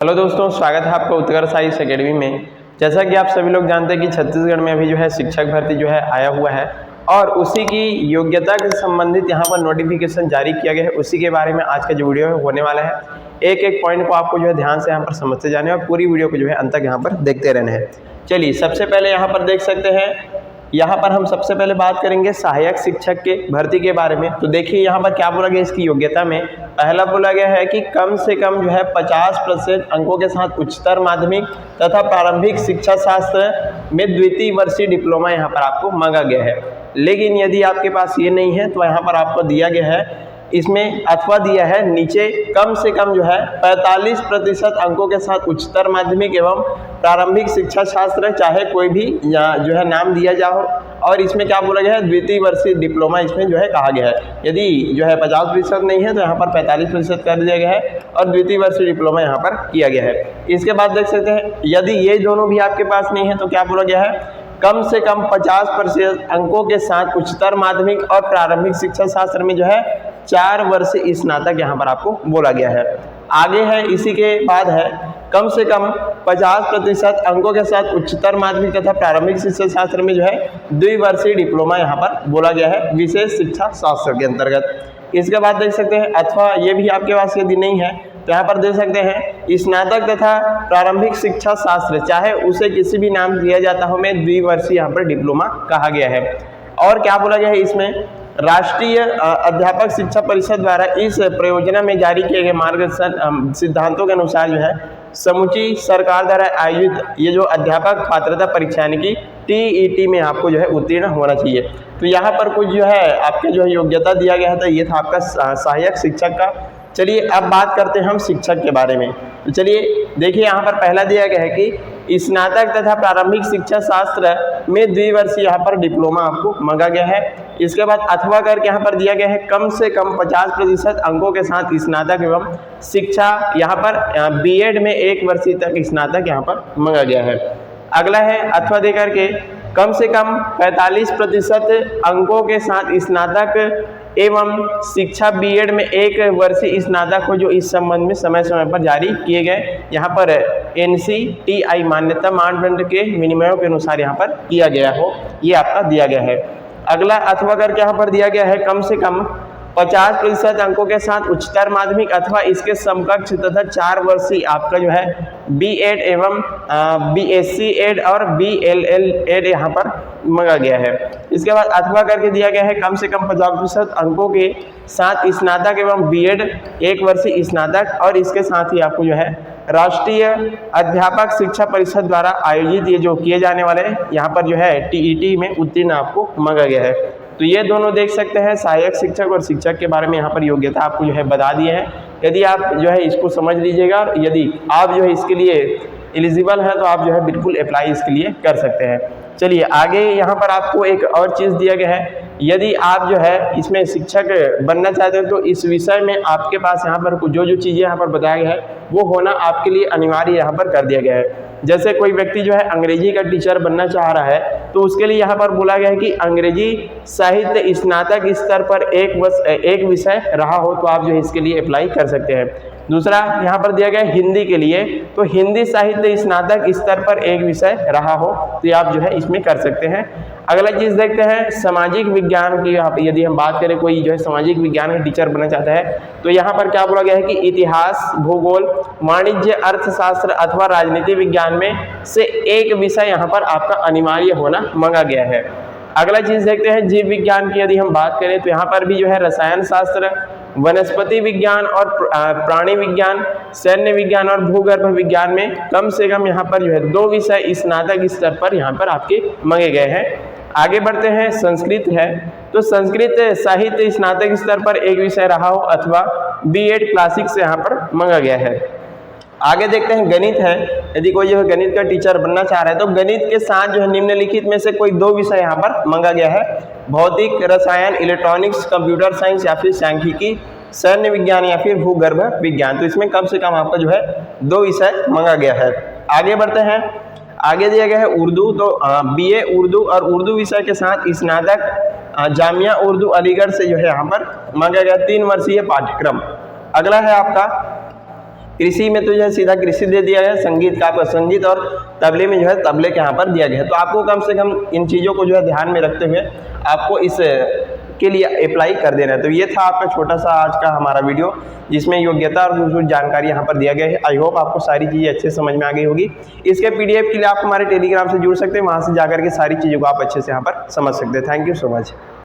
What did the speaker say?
Hello दोस्तों, स्वागत है आपका उत्कर्ष आयुष एकेडमी में। जैसा कि आप सभी लोग जानते हैं कि छत्तीसगढ़ में अभी जो है शिक्षक भर्ती आया हुआ है और उसी की योग्यता के संबंधित यहाँ पर नोटिफिकेशन जारी किया गया है। उसी के बारे में आज का जो वीडियो है होने वाला है। एक एक पॉइंट को आपको ध्यान से यहाँ पर समझते जाने और पूरी वीडियो को अंत तक यहाँ पर देखते रहना है। चलिए, सबसे पहले यहाँ पर देख सकते हैं, यहाँ पर हम सबसे पहले बात करेंगे सहायक शिक्षक के भर्ती के बारे में। तो देखिए यहाँ पर क्या बोला गया इसकी योग्यता में। पहला बोला गया है कि कम से कम 50% अंकों के साथ उच्चतर माध्यमिक तथा प्रारंभिक शिक्षा शास्त्र में द्वितीय वर्षीय डिप्लोमा यहाँ पर आपको मांगा गया है। लेकिन यदि आपके पास ये नहीं है तो यहाँ पर आपको दिया गया है, इसमें अथवा दिया है नीचे, कम से कम 45% अंकों के साथ उच्चतर माध्यमिक एवं प्रारंभिक शिक्षा शास्त्र, चाहे कोई भी नाम दिया जाओ। और इसमें क्या बोला गया है, द्वितीय वर्षीय डिप्लोमा इसमें कहा गया है। यदि 50% नहीं है तो यहाँ पर 45% कर दिया गया है और द्वितीय वर्षीय डिप्लोमा यहाँ पर किया गया है। इसके बाद देख सकते हैं, यदि ये दोनों भी आपके पास नहीं है तो क्या बोला गया है, कम से कम 50% अंकों के साथ उच्चतर माध्यमिक और प्रारंभिक शिक्षा शास्त्र में 4 वर्ष स्नातक यहाँ पर आपको बोला गया है। आगे है, इसी के बाद है, कम से कम 50% अंकों के साथ उच्चतर माध्यमिक तथा प्रारंभिक शिक्षा शास्त्र में द्विवर्षीय डिप्लोमा यहाँ पर बोला गया है विशेष शिक्षा शास्त्र के अंतर्गत। इसके बाद देख सकते हैं, अथवा ये भी आपके पास यदि नहीं है तो यहाँ पर देख सकते हैं, स्नातक तथा प्रारंभिक शिक्षा शास्त्र, चाहे उसे किसी भी नाम दिया जाता हो, में द्विवर्षीय यहाँ पर डिप्लोमा कहा गया है। और क्या बोला गया है इसमें, राष्ट्रीय अध्यापक शिक्षा परिषद द्वारा इस परियोजना में जारी किए गए मार्गदर्शन सिद्धांतों के अनुसार समूची सरकार द्वारा आयोजित ये अध्यापक पात्रता परीक्षा यानी कि TET में आपको उत्तीर्ण होना चाहिए। तो यहाँ पर कुछ आपके योग्यता दिया गया है। तो ये था आपका सहायक शिक्षक का। चलिए अब बात करते हैं हम शिक्षक के बारे में। तो चलिए देखिए, यहाँ पर पहला दिया गया है कि स्नातक तथा प्रारंभिक शिक्षा शास्त्र में द्विवर्षीय यहाँ पर डिप्लोमा आपको मांगा गया है। इसके बाद अथवा करके यहाँ पर दिया गया है, कम से कम 50% अंकों के साथ स्नातक एवं शिक्षा यहाँ पर B.Ed में 1 वर्ष तक स्नातक यहाँ पर मांगा गया है। अगला है, अथवा दे करके कम से कम 45% अंकों के साथ स्नातक एवं शिक्षा B.Ed में 1 वर्षीय स्नातक हो, जो इस संबंध में समय समय पर जारी किए गए यहाँ पर NCTI मान्यता मानदंड के विनिमयों के अनुसार यहाँ पर किया गया हो, ये आपका दिया गया है। अगला अथवा करके यहाँ पर दिया गया है, कम से कम 50% अंकों के साथ उच्चतर माध्यमिक अथवा इसके समकक्ष तथा 4 वर्षीय आपका B.Ed एवं BSc-Ed और BLL-Ed यहाँ पर मांगा गया है। इसके बाद अथवा करके दिया गया है, कम से कम 50% अंकों के साथ स्नातक एवं B.Ed 1 वर्षीय स्नातक और इसके साथ ही आपको राष्ट्रीय अध्यापक शिक्षा परिषद द्वारा आयोजित ये किए जाने वाले यहाँ पर TET में उत्तीर्ण आपको मांगा गया है। तो ये दोनों देख सकते हैं, सहायक शिक्षक और शिक्षक के बारे में यहाँ पर योग्यता आपको बता दिए हैं। यदि आप इसको समझ लीजिएगा, यदि आप इसके लिए एलिजिबल है तो आप बिल्कुल अप्लाई इसके लिए कर सकते हैं। चलिए आगे यहाँ पर आपको एक और चीज़ दिया गया है, यदि आप इसमें शिक्षक बनना चाहते हो तो इस विषय में आपके पास यहाँ पर जो चीज़ें यहाँ पर बताया गया है वो होना आपके लिए अनिवार्य यहाँ पर कर दिया गया है। जैसे कोई व्यक्ति अंग्रेजी का टीचर बनना चाह रहा है तो उसके लिए यहाँ पर बोला गया है कि अंग्रेजी साहित्य स्नातक स्तर पर एक विषय रहा हो तो आप इसके लिए अप्लाई कर सकते हैं। दूसरा यहाँ पर दिया गया है हिंदी के लिए, तो हिंदी साहित्य स्नातक स्तर पर 1 विषय रहा हो तो आप इसमें कर सकते हैं। अगला चीज़ देखते हैं, सामाजिक विज्ञान की यदि हम बात करें, कोई सामाजिक विज्ञान का टीचर बनना चाहता है तो यहाँ पर क्या बोला गया है कि इतिहास, भूगोल, वाणिज्य, अर्थशास्त्र अथवा राजनीति विज्ञान में से 1 विषय यहाँ पर आपका अनिवार्य होना मांगा गया है। अगला चीज़ देखते हैं, जीव विज्ञान की यदि हम बात करें तो यहाँ पर भी रसायन शास्त्र, वनस्पति विज्ञान और प्राणी विज्ञान, सैन्य विज्ञान और भूगर्भ विज्ञान में कम से कम यहाँ पर 2 विषय स्नातक स्तर पर यहाँ पर आपके मांगे गए हैं। आगे बढ़ते हैं, संस्कृत है तो संस्कृत साहित्य स्नातक स्तर पर 1 विषय रहा हो अथवा B.Ed क्लासिक से यहाँ पर मांगा गया है। आगे देखते हैं, गणित है, यदि कोई गणित का टीचर बनना चाह रहा है तो गणित के साथ निम्नलिखित में से कोई 2 विषय यहाँ पर मांगा गया है, भौतिक रसायन, इलेक्ट्रॉनिक्स, कंप्यूटर साइंस या फिर सांख्यिकी, सैन्य विज्ञान या फिर भूगर्भ विज्ञान। तो इसमें कम से कम आपका 2 विषय मांगा गया है। आगे बढ़ते हैं, आगे दिया गया है उर्दू, तो BA उर्दू और उर्दू विषय के साथ स्नातक जामिया उर्दू अलीगढ़ से यहाँ पर मांगा गया 3 वर्षीय पाठ्यक्रम। अगला है आपका कृषि में तो जो है सीधा कृषि दे दिया गया है, संगीत का आपका संगीत, और तबले में जो है तबले के यहाँ पर दिया गया है। तो आपको कम से कम इन चीज़ों को जो है ध्यान में रखते हुए आपको इस के लिए अप्लाई कर देना है। तो ये था आपका छोटा सा आज का हमारा वीडियो, जिसमें योग्यता और कुछ जानकारी यहाँ पर दिया गया है। आई होप आपको सारी चीज़ें अच्छे से समझ में आ गई होगी। इसके PDF के लिए आप हमारे टेलीग्राम से जुड़ सकते हैं, वहाँ से जाकर के सारी चीज़ों को आप अच्छे से यहाँ पर समझ सकते हैं। Thank you so much.